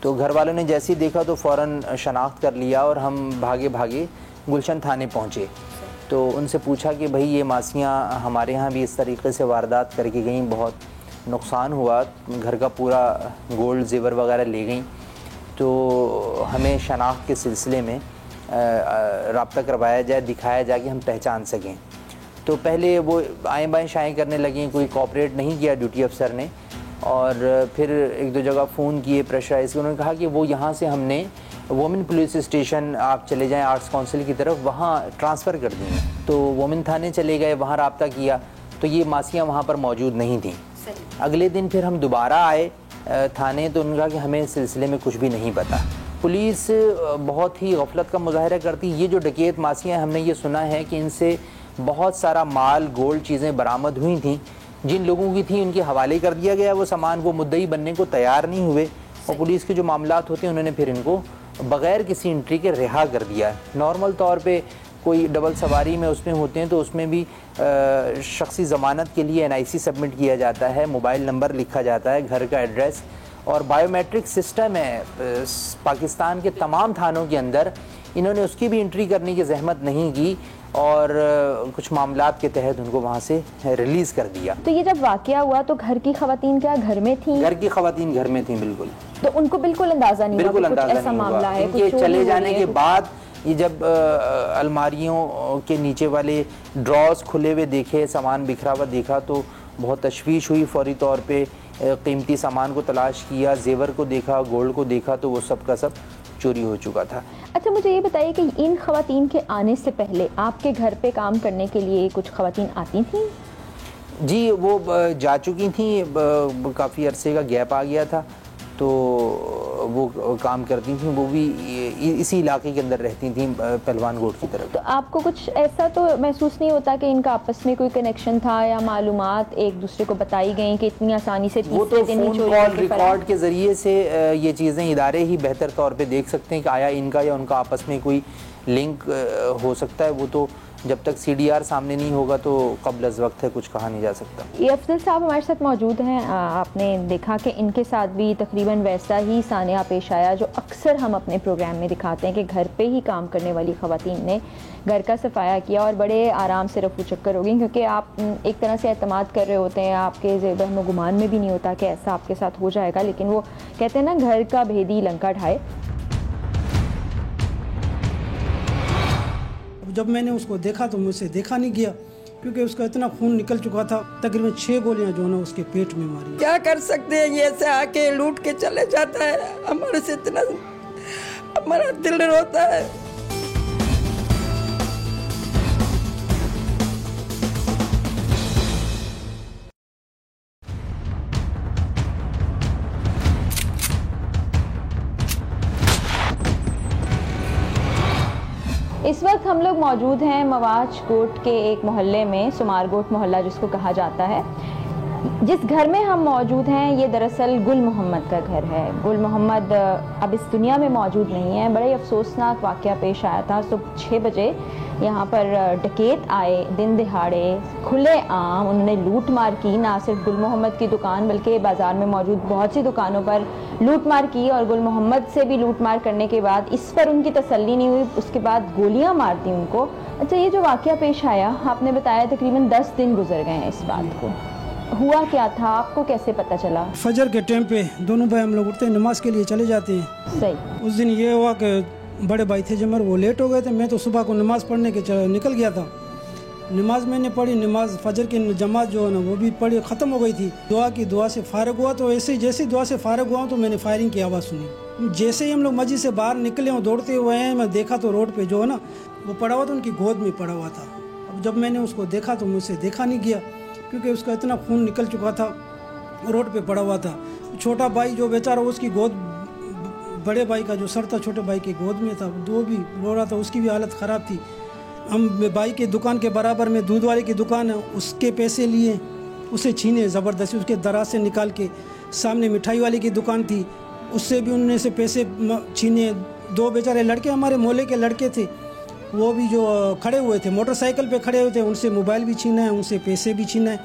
तो घर वालों ने जैसे ही देखा तो फ़ौरन शनाख्त कर लिया और हम भागे भागे गुलशन थाने पहुँचे। तो उनसे पूछा कि भाई ये मासियाँ हमारे यहाँ भी इस तरीके से वारदात करके गईं, बहुत नुकसान हुआ, घर का पूरा गोल्ड जेवर वगैरह ले गईं, तो हमें शनाख्त के सिलसिले में रब्ता करवाया जाए, दिखाया जाए कि हम पहचान सकें। तो पहले वो आएँ बाएँ शाएँ करने लगी, कोई कोऑपरेट नहीं किया ड्यूटी अफसर ने, और फिर एक दो जगह फ़ोन किए, प्रेशराइज किए। उन्होंने कहा कि वो यहाँ से हमने वुमेन पुलिस स्टेशन आप चले जाएं आर्ट्स काउंसिल की तरफ, वहाँ ट्रांसफ़र कर देंगे। तो वुमेन थाने चले गए, वहाँ रब्ता किया तो ये मासियाँ वहाँ पर मौजूद नहीं थीं। अगले दिन फिर हम दोबारा आए थाने, तो उन्होंने कहा कि हमें इस सिलसिले में कुछ भी नहीं पता। पुलिस बहुत ही गफलत का मुजाहरा करती। ये जो डकैत मासियाँ, हमने ये सुना है कि इनसे बहुत सारा माल, गोल्ड चीज़ें बरामद हुई थी। जिन लोगों की थी उनके हवाले कर दिया गया वो सामान, वो मुद्दई बनने को तैयार नहीं हुए, और पुलिस के जो मामलात होते हैं उन्होंने फिर इनको बग़ैर किसी एंट्री के रिहा कर दिया है। नॉर्मल तौर पे कोई डबल सवारी में उसमें होते हैं तो उसमें भी शख्सी ज़मानत के लिए NIC सबमिट किया जाता है, मोबाइल नंबर लिखा जाता है, घर का एड्रेस, और बायोमेट्रिक सिस्टम है पाकिस्तान के तमाम थानों के अंदर। इन्होंने उसकी भी एंट्री करने की जहमत नहीं की और कुछ मामलात के तहत उनको वहाँ से रिलीज़ कर दिया। तो ये जब वाक़या हुआ तो घर की ख़वातीन क्या घर में थी? घर की ख़वातीन घर में थी, बिल्कुल। तो उनको बिल्कुल अंदाज़ा नहीं हुआ कुछ ऐसा मामला है? इनके चले जाने के बाद ये जब अलमारियों के नीचे वाले ड्रॉज खुले हुए देखे, सामान बिखरा हुआ देखा तो बहुत तशवीश हुई। फौरी तौर पे कीमती सामान को तलाश किया, जेवर को देखा, गोल्ड को देखा, तो वो सब का सब चोरी हो चुका था। अच्छा, मुझे ये बताइए कि इन ख़वातीन के आने से पहले आपके घर पे काम करने के लिए कुछ ख़वातीन आती थीं? जी, वो जा चुकी थी, काफ़ी अरसे का गैप आ गया था, तो वो काम करती थी। वो भी इसी इलाके के अंदर रहती थी, पहलवान गोट की तरफ। तो आपको कुछ ऐसा तो महसूस नहीं होता कि इनका आपस में कोई कनेक्शन था या मालूमात एक दूसरे को बताई गई कि इतनी आसानी से वो तो फ़ोन कॉल रिकॉर्ड के ज़रिए से ये चीज़ें इदारे ही बेहतर तौर पे देख सकते हैं कि आया इनका या उनका आपस में कोई लिंक हो सकता है। वो तो जब तक CDR सामने नहीं होगा तो कब्ल अज़ वक्त है, कुछ कहा नहीं जा सकता। ये अफजल साहब हमारे साथ मौजूद हैं। आपने देखा कि इनके साथ भी तकरीबन वैसा ही सानिया पेश आया जो अक्सर हम अपने प्रोग्राम में दिखाते हैं कि घर पे ही काम करने वाली ख़वातीन ने घर का सफाया किया और बड़े आराम से रफू चक्कर हो गई, क्योंकि आप एक तरह से एतमाद कर रहे होते हैं, आपके ज़हन व गुमान में भी नहीं होता कि ऐसा आपके साथ हो जाएगा, लेकिन वो कहते हैं ना, घर का भेदी लंका ढाए। जब मैंने उसको देखा तो मुझसे देखा नहीं गया, क्योंकि उसका इतना खून निकल चुका था। तकरीबन 6 गोलियां जो ना उसके पेट में मारी। क्या कर सकते हैं, ये से आके लूट के चले जाता है, हमारे से इतना हमारा दिल रोता है। इस वक्त हम लोग मौजूद हैं मवाज कोट के एक मोहल्ले में, सुमार गोट मोहल्ला जिसको कहा जाता है। जिस घर में हम मौजूद हैं ये दरअसल गुल मोहम्मद का घर है। गुल मोहम्मद अब इस दुनिया में मौजूद नहीं है। बड़े अफसोसनाक वाक़या पेश आया था। सुबह 6 बजे यहाँ पर डकैत आए, दिन दिहाड़े खुले आम उन्होंने लूट मार की। ना सिर्फ गुल मोहम्मद की दुकान बल्कि बाज़ार में मौजूद बहुत सी दुकानों पर लूट मार की, और गुल मोहम्मद से भी लूट मार करने के बाद इस पर उनकी तसल्ली नहीं हुई, उसके बाद गोलियाँ मार दी उनको। अच्छा, ये जो वाक़या पेश आया, आपने बताया तकरीबन 10 दिन गुजर गए हैं इस बात को, हुआ क्या था, आपको कैसे पता चला? फजर के टाइम पे दोनों भाई हम लोग उठते हैं, नमाज के लिए चले जाते हैं। सही। उस दिन ये हुआ कि बड़े भाई थे जमर, वो लेट हो गए थे। मैं तो सुबह को नमाज पढ़ने के निकल गया था। नमाज मैंने पढ़ी, नमाज फजर की जमात जो है ना वो भी पढ़ी, ख़त्म हो गई थी। दुआ से फारग हुआ, तो ऐसे जैसे दुआ से फारग हुआ तो मैंने फायरिंग की आवाज़ सुनी। जैसे ही हम लोग मस्जिद से बाहर निकले और दौड़ते हुए हैं, मैं देखा तो रोड पे जो है ना वो पड़ा हुआ था, उनकी गोद में पड़ा हुआ था। अब जब मैंने उसको देखा तो मुझसे देखा नहीं गया, क्योंकि उसका इतना खून निकल चुका था, रोड पे पड़ा हुआ था। छोटा भाई जो बेचारा, उसकी गोद, बड़े भाई का जो सर था छोटे भाई की गोद में था, वो भी रो रहा था, उसकी भी हालत ख़राब थी। हम भाई की दुकान के बराबर में दूध वाले की दुकान है, उसके पैसे लिए, उसे छीने ज़बरदस्ती, उसके दराज से निकाल के। सामने मिठाई वाले की दुकान थी, उससे भी उनने से पैसे छीने। 2 बेचारे लड़के हमारे मोहल्ले के लड़के थे, वो भी जो खड़े हुए थे, मोटरसाइकिल पे खड़े हुए थे, उनसे मोबाइल भी छीना है, उनसे पैसे भी छीना है।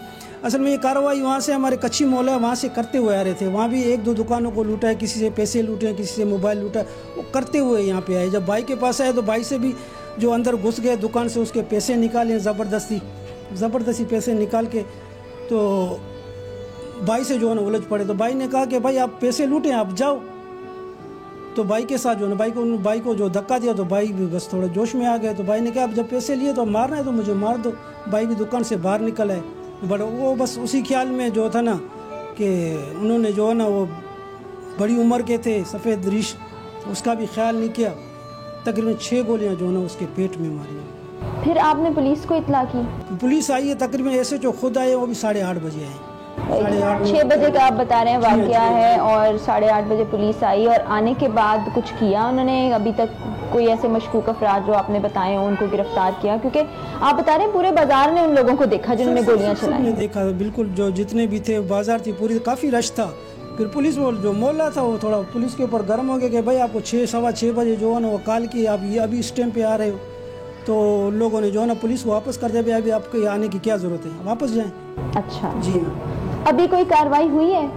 असल में ये कार्रवाई वहाँ से हमारे कच्ची मोहल्ला है, वहाँ से करते हुए आ रहे थे। वहाँ भी 1-2 दुकानों को लूटा है, किसी से पैसे लूटे हैं, किसी से मोबाइल लूटा है, वो करते हुए यहाँ पे आए। जब भाई के पास आए तो भाई से भी जो अंदर घुस गए दुकान से, उसके पैसे निकाले ज़बरदस्ती पैसे निकाल के, तो भाई से जो है ना उलझ पड़े। तो भाई ने कहा कि भाई आप पैसे लूटें, आप जाओ। तो भाई के साथ जो है ना भाई को जो धक्का दिया तो भाई भी बस थोड़ा जोश में आ गए। तो भाई ने कहा अब जब पैसे लिए तो मारना है तो मुझे मार दो। भाई भी दुकान से बाहर निकल आए, बट वो बस उसी ख्याल में जो था ना कि उन्होंने जो है ना वो बड़ी उम्र के थे, सफ़ेद रिश, उसका भी ख्याल नहीं किया। तकरीबन 6 गोलियां जो है ना उसके पेट में मारी। फिर आपने पुलिस को इत्तला की? पुलिस आई है, तकरीबन ऐसे जो खुद आए वो भी 8:30 बजे आए। 6 बजे का आप बता रहे हैं वाक़या है और 8:30 बजे पुलिस आई और आने के बाद कुछ किया उन्होंने? अभी तक कोई ऐसे मशकूक अफराद जो आपने बताए हो उनको गिरफ्तार किया? क्योंकि आप बता रहे हैं पूरे बाजार ने उन लोगों को देखा जिन्होंने गोलियां चलाई। देखा बिल्कुल, जो जितने भी थे, बाजार थी पूरी, काफ़ी रश था। फिर पुलिस वो जो मोहल्ला था वो थोड़ा पुलिस के ऊपर गर्म हो गया कि भाई आपको 6-6:15 बजे जो है ना वो कॉल की, आप ये अभी इस टाइम पे आ रहे हो। तो लोगों ने जो है ना पुलिस को वापस कर दिया, भाई अभी आपको आने की क्या ज़रूरत है, वापस जाएँ। अच्छा जी, अभी कोई कार्रवाई हुई है?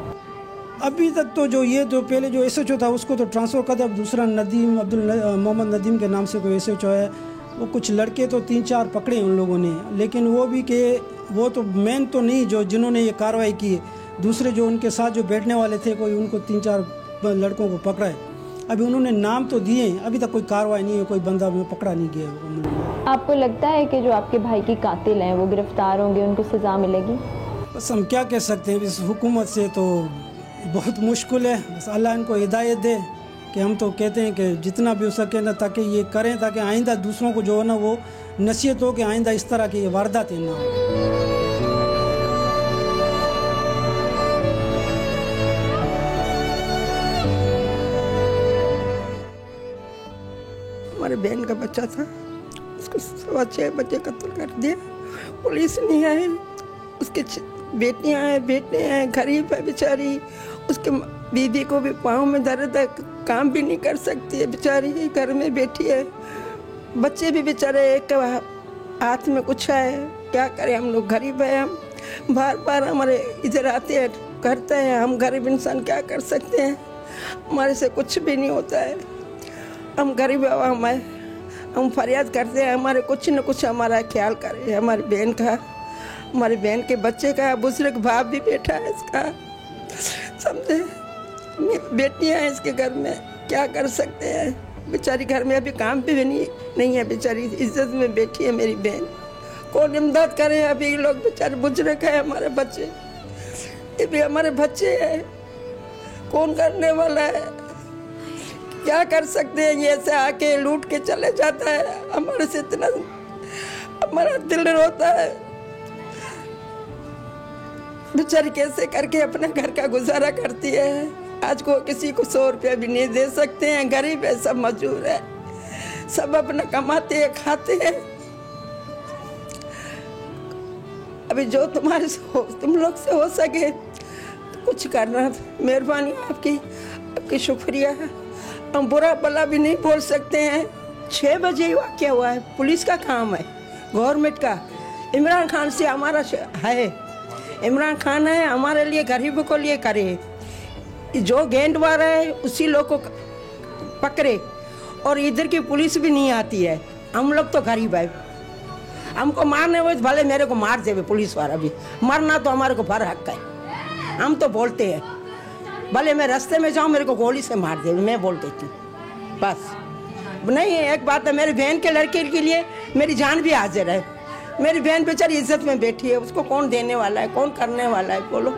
अभी तक तो जो ये तो पहले जो SHO था उसको तो ट्रांसफ़र कर दिया। अब दूसरा नदीम मोहम्मद नदीम के नाम से कोई SHO है, वो कुछ लड़के तो 3-4 पकड़े उन लोगों ने, लेकिन वो भी कि वो तो मेन तो नहीं जो जिन्होंने ये कार्रवाई की है, दूसरे जो उनके साथ जो बैठने वाले थे कोई उनको 3-4 लड़कों को पकड़ा है। अभी उन्होंने नाम तो दिए, अभी तक कोई कार्रवाई नहीं है, कोई बंदा में पकड़ा नहीं गया। आपको लगता है कि जो आपके भाई की कातिल हैं वो गिरफ्तार होंगे, उनको सज़ा मिलेगी? बस हम क्या कह सकते हैं, इस हुकूमत से तो बहुत मुश्किल है। बस अल्लाह इनको हिदायत दे कि हम तो कहते हैं कि जितना भी हो सके ना ताकि ये करें, ताकि आइंदा दूसरों को जो है ना वो नसीहत हो कि आइंदा इस तरह की वारदातें ना हो। हमारे बहन का बच्चा था, उसको 6:15 बजे कत्ल कर दिया। पुलिस नहीं आई, उसके बेटियां हैं, बेटे हैं, गरीब है बेचारी, उसके बीवी को भी पाँव में दर्द है, काम भी नहीं कर सकती है बेचारी, घर में बैठी है। बच्चे भी बेचारे, एक हाथ में कुछ है, क्या करें, हम लोग गरीब है। हम बार बार हमारे इधर आते हैं, करते हैं, हम गरीब इंसान क्या कर सकते हैं, हमारे से कुछ भी नहीं होता है। हम गरीब आवाम है, हम फरियाद करते हैं, हमारे कुछ न कुछ हमारा ख्याल करें, हमारी बहन का, हमारी बहन के बच्चे का, बुजुर्ग बाप भी बैठा है इसका, समझे, बेटियां हैं इसके घर में, क्या कर सकते हैं। बेचारी घर में अभी काम पे भी नहीं है, बेचारी इज्जत में बैठी है मेरी बहन, कौन इमदाद करे। अभी लोग बेचारे बुजुर्ग है, हमारे बच्चे, ये भी हमारे बच्चे हैं, कौन करने वाला है, क्या कर सकते हैं। ये ऐसे आके लूट के चले जाता है, हमारे से इतना हमारा दिल रोता है। बेचारी कैसे करके अपने घर का गुजारा करती है। आज को किसी को 100 रुपया भी नहीं दे सकते हैं, गरीब है, सब मजदूर है, सब अपना कमाते हैं, खाते हैं। अभी जो तुम्हारे से तुम लोग से हो सके तो कुछ करना, मेहरबानी आपकी शुक्रिया। हम बुरा भला भी नहीं बोल सकते हैं। 6 बजे ही वाक़या हुआ है, पुलिस का काम है, गवर्नमेंट का। इमरान खान से हमारा है, इमरान खान है हमारे लिए, गरीबों को लिए करे, जो गेंदबाज है उसी लोग को पकड़े। और इधर की पुलिस भी नहीं आती है, हम लोग तो गरीब है, हमको मारने हुए भले मेरे को मार देवे पुलिस वाला भी, मरना तो हमारे को भर हक है, हम तो बोलते हैं, भले मैं रास्ते में जाऊँ मेरे को गोली से मार दे, मैं बोल देती हूँ बस। नहीं, एक बात है, मेरी बहन के लड़के के लिए मेरी जान भी हाजिर है। मेरी बहन बेचारी इज्जत में बैठी है, उसको कौन देने वाला है, कौन करने वाला है, बोलो।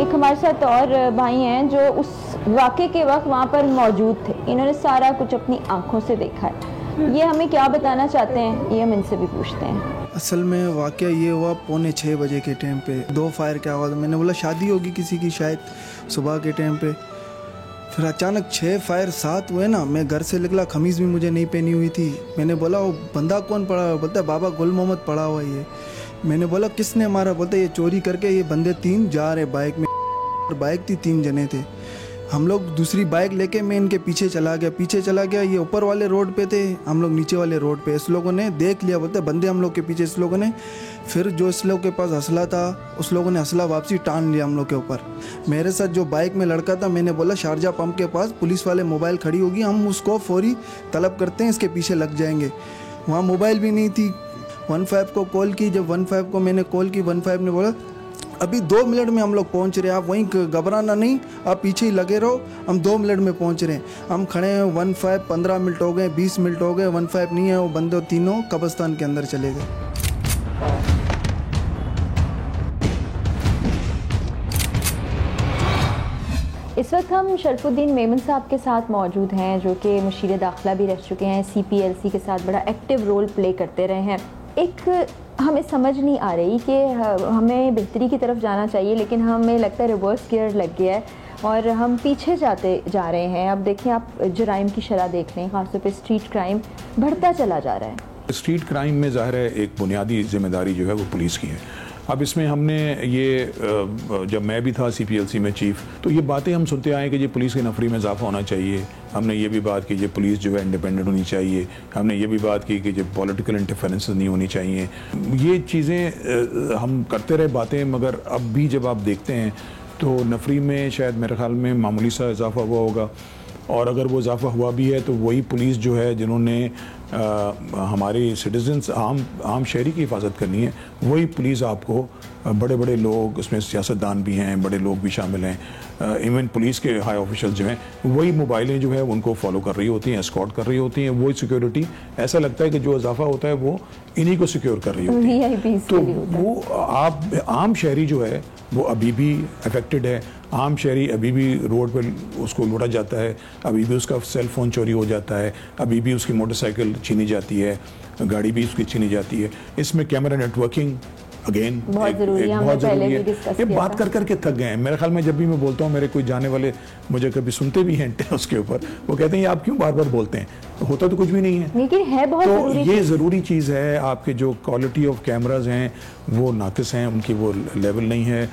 एक हमारे साथ और भाई हैं जो उस वाक़े के वक्त वहाँ पर मौजूद थे, इन्होंने सारा कुछ अपनी आंखों से देखा है। ये हमें क्या बताना चाहते हैं, ये हम इनसे भी पूछते हैं। असल में वाक़या ये हुआ 5:45 बजे के टाइम पे, 2 फायर की आवाज़। मैंने बोला शादी होगी किसी की शायद सुबह के टाइम पे, फिर अचानक 6 फायर साथ हुए ना। मैं घर से निकला, खमीज़ भी मुझे नहीं पहनी हुई थी। मैंने बोला वो बंदा कौन पड़ा हुआ? बोलता है बाबा गुल मोहम्मद पड़ा हुआ ये। मैंने बोला किसने मारा? बोलता ये चोरी करके ये बंदे 3 जा रहे बाइक में, बाइक थी, 3 जने थे। हम लोग दूसरी बाइक लेके मैं इनके पीछे चला गया। ये ऊपर वाले रोड पे थे, हम लोग नीचे वाले रोड पे। इस लोगों ने देख लिया, बोलते बंदे हम लोग के पीछे। इस लोगों ने फिर जो इस लोग के पास असला था, उस लोगों ने असला वापसी टान लिया हम लोग के ऊपर। मेरे साथ जो बाइक में लड़का था, मैंने बोला शारजा पंप के पास पुलिस वाले मोबाइल खड़ी होगी, हम उसको फौरी तलब करते हैं, इसके पीछे लग जाएंगे। वहाँ मोबाइल भी नहीं थी, 15 को कॉल की, जब 15 को मैंने कॉल की, 15 ने बोला अभी 2 मिनट में हम लोग पहुंच रहे हैं, आप वहीं घबराना नहीं, आप पीछे ही लगे रहो, हम 2 मिनट में पहुंच रहे हैं। हम खड़े हैं 15, 15 मिनट हो गए, 20 मिनट हो गए, 15 नहीं है, वो बंदे तीनों कब्रिस्तान के अंदर चले गए। इस वक्त हम शरफुद्दीन मेमन साहब के साथ मौजूद हैं, जो कि मुशीर दाखिला भी रह चुके हैं, CPLC के साथ बड़ा एक्टिव रोल प्ले करते रहे हैं। एक हमें समझ नहीं आ रही कि हमें बेहतरी की तरफ जाना चाहिए, लेकिन हमें लगता है रिवर्स गियर लग गया है और हम पीछे जाते जा रहे हैं। अब देखिए, आप जराइम की शरह देख लें, खासतौर पे स्ट्रीट क्राइम बढ़ता चला जा रहा है। स्ट्रीट क्राइम में ज़ाहिर है एक बुनियादी जिम्मेदारी जो है वो पुलिस की है। अब इसमें हमने ये जब मैं भी था CPLC में चीफ, तो ये बातें हम सुनते आए कि ये पुलिस की नफरी में इजाफा होना चाहिए। हमने ये भी बात की ये पुलिस जो है इंडिपेंडेंट होनी चाहिए। हमने ये भी बात की कि ये पॉलिटिकल इंटरफेरेंस नहीं होनी चाहिए। ये चीज़ें हम करते रहे बातें, मगर अब भी जब आप देखते हैं तो नफरी में शायद मेरे ख्याल में मामूली सा इजाफा हुआ होगा, और अगर वो इजाफा हुआ भी है तो वही पुलिस जो है जिन्होंने हमारे सिटीजन्स आम शहरी की हिफाजत करनी है, वही पुलिस आपको बड़े बड़े लोग, उसमें सियासतदान भी हैं, बड़े लोग भी शामिल हैं, इवन पुलिस के हाई ऑफिशियल जो हैं वही मोबाइलें जो है उनको फॉलो कर रही होती हैं, एस्कॉर्ट कर रही होती हैं। वही सिक्योरिटी, ऐसा लगता है कि जो इजाफा होता है वो इन्हीं को सिक्योर कर रही होती है। तो वो आप आम शहरी जो है वो अभी भी अफेक्टेड है। आम शहरी अभी भी रोड पर उसको लूटा जाता है, अभी भी उसका सेल फ़ोन चोरी हो जाता है, अभी भी उसकी मोटरसाइकिल छीनी जाती है, गाड़ी भी उसकी छीनी जाती है। इसमें कैमरा नेटवर्किंग अगेन बहुत ज़रूरी है। ये बात कर करके थक गए हैं। मेरे ख्याल में जब भी मैं बोलता हूँ, मेरे कोई जाने वाले मुझे कभी सुनते भी हैं उसके ऊपर, वो कहते हैं आप क्यों बार बार बोलते हैं, होता तो कुछ भी नहीं है, लेकिन है बहुत तो ये ज़रूरी चीज़ है। आपके जो क्वालिटी ऑफ कैमराज हैं वो नाकिस हैं, उनकी वो लेवल नहीं है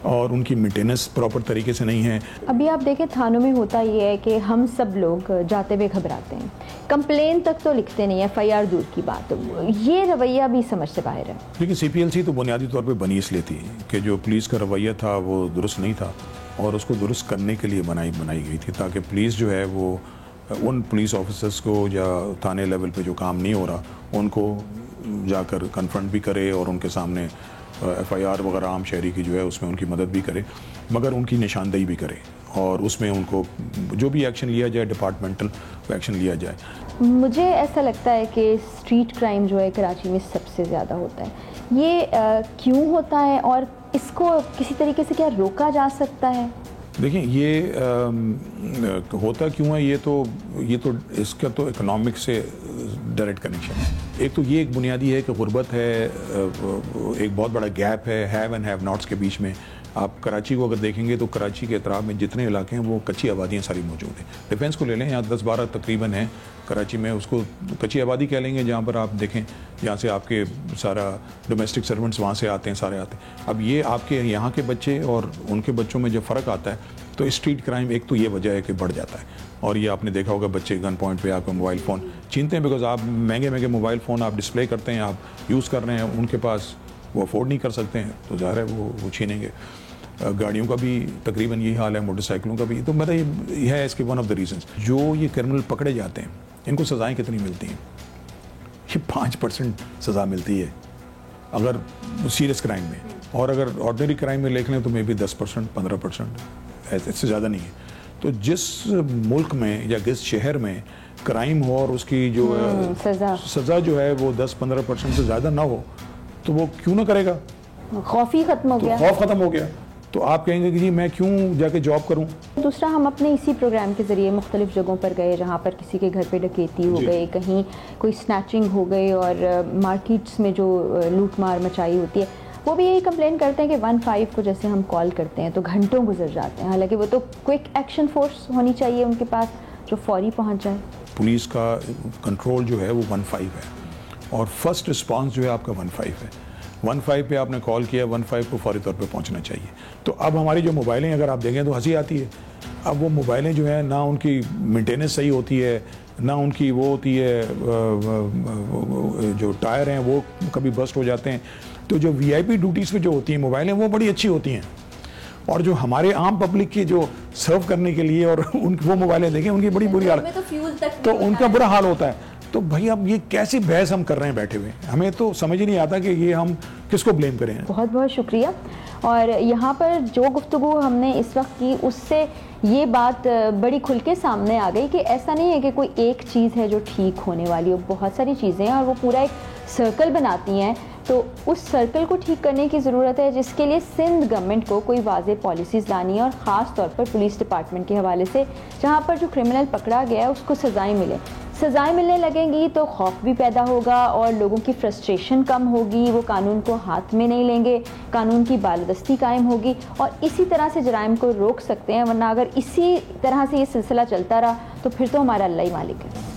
और उनकी मेंटेनेंस प्रॉपर तरीके से नहीं है। अभी आप देखें, थानों में होता ये है कि हम सब लोग जाते हुए घबराते हैं, कंप्लेन तक तो लिखते नहीं है, FIR दूर की बात। ये रवैया भी समझ से बाहर है। लेकिन CPLC तो बुनियादी तौर पे बनी इसलिए थी कि जो पुलिस का रवैया था वो दुरुस्त नहीं था, और उसको दुरुस्त करने के लिए बनाई गई थी, ताकि पुलिस जो है वो उन पुलिस ऑफिसर्स को या थाने लेवल पे जो काम नहीं हो रहा उनको जाकर कन्फ्रंट भी करे और उनके सामने FIR वगैरह आम शहरी की जो है उसमें उनकी मदद भी करे, मगर उनकी निशानदेही भी करे और उसमें उनको जो भी एक्शन लिया जाए डिपार्टमेंटल एक्शन लिया जाए। मुझे ऐसा लगता है कि स्ट्रीट क्राइम जो है कराची में सबसे ज़्यादा होता है। ये क्यों होता है और इसको किसी तरीके से क्या रोका जा सकता है? देखिए, ये होता क्यों है, ये तो इसका तो इकोनॉमिक से डायरेक्ट कनेक्शन है। एक तो ये एक बुनियादी है कि गुर्बत है, एक बहुत बड़ा गैप है हैव एंड हैव नॉट्स के बीच में। आप कराची को अगर देखेंगे तो कराची के अतराफ में जितने इलाके हैं वो कच्ची आबादियाँ सारी मौजूद हैं। डिफेंस को ले लें, यहाँ 10-12 तकरीबन है कराची में, उसको कच्ची आबादी कह लेंगे, जहाँ पर आप देखें जहाँ से आपके सारा डोमेस्टिक सर्वेंट्स वहाँ से आते हैं, सारे आते हैं। अब ये आपके यहाँ के बच्चे और उनके बच्चों में जब फ़र्क आता है तो स्ट्रीट क्राइम एक तो ये वजह है कि बढ़ जाता है। और ये आपने देखा होगा, बच्चे गन पॉइंट पे आपका मोबाइल फ़ोन छीनते हैं, बिकॉज आप महंगे मोबाइल फ़ोन आप डिस्प्ले करते हैं, आप यूज़ कर रहे हैं, उनके पास वो अफोर्ड नहीं कर सकते हैं तो ज़ाहिर है वो छीनेंगे। गाड़ियों का भी तकरीबन यही हाल है, मोटरसाइकिलों का भी। तो मतलब ये है इसके वन ऑफ द रीजंस। जो ये क्रिमिनल पकड़े जाते हैं इनको सज़ाएं कितनी मिलती हैं? ये 5% सज़ा मिलती है अगर सीरियस क्राइम में, और अगर ऑर्डिनरी क्राइम में देख लें तो मे बी 10%, 15%, इससे ज़्यादा नहीं है। तो जिस मुल्क में या जिस शहर में क्राइम हो और उसकी जो सज़ा जो है वो 10-15% से ज़्यादा ना हो तो वो क्यों ना करेगा? खौफ ही खत्म हो गया, खौफ खत्म हो गया। तो आप कहेंगे कि जी मैं क्यों जाके जॉब करूं? दूसरा, हम अपने इसी प्रोग्राम के ज़रिए मुख्तलिफ जगहों पर गए जहाँ पर किसी के घर पे डकैती हो गई, कहीं कोई स्नैचिंग हो गई, और मार्केट्स में जो लूट मार मचाई होती है, वो भी यही कंप्लेन करते हैं कि 15 को जैसे हम कॉल करते हैं तो घंटों गुजर जाते हैं। हालांकि वो तो क्विक एक्शन फोर्स होनी चाहिए उनके पास जो फौरी पहुँच जाए। पुलिस का कंट्रोल जो है वो 15 है और फर्स्ट रिस्पॉन्स जो है आपका 15 है। 15 पे आपने कॉल किया, 15 को फौरी तौर पे पहुंचना चाहिए। तो अब हमारी जो मोबाइलें अगर आप देखें तो हंसी आती है। अब वो मोबाइलें जो है ना उनकी मेंटेनेंस सही होती है, ना उनकी वो होती है, जो टायर हैं वो कभी बस्ट हो जाते हैं। तो जो VIP ड्यूटीज़ पे जो होती हैं मोबाइलें वो बड़ी अच्छी होती हैं, और जो हमारे आम पब्लिक की जो सर्व करने के लिए और वो मोबाइलें देखें उनकी बड़ी बुरी हालत, तो उनका बुरा हाल होता है। तो भाई अब ये कैसी बहस हम कर रहे हैं बैठे हुए, हमें तो समझ ही नहीं आता कि ये हम किसको ब्लेम करें। बहुत बहुत शुक्रिया। और यहाँ पर जो गुफ्तगू हमने इस वक्त की उससे ये बात बड़ी खुल के सामने आ गई कि ऐसा नहीं है कि कोई एक चीज़ है जो ठीक होने वाली हो, बहुत सारी चीज़ें हैं और वो पूरा एक सर्कल बनाती हैं। तो उस सर्कल को ठीक करने की ज़रूरत है, जिसके लिए सिंध गवर्नमेंट को कोई वाज़ेह पॉलिसीज़ लानी है और ख़ास तौर पर पुलिस डिपार्टमेंट के हवाले से जहाँ पर जो क्रिमिनल पकड़ा गया है उसको सज़ाएँ मिले। सज़ाएँ मिलने लगेंगी तो खौफ भी पैदा होगा और लोगों की फ्रस्ट्रेशन कम होगी, वो कानून को हाथ में नहीं लेंगे, कानून की बालदस्ती कायम होगी और इसी तरह से जराइम को रोक सकते हैं। वरना अगर इसी तरह से ये सिलसिला चलता रहा तो फिर तो हमारा अल्लाह ही मालिक है।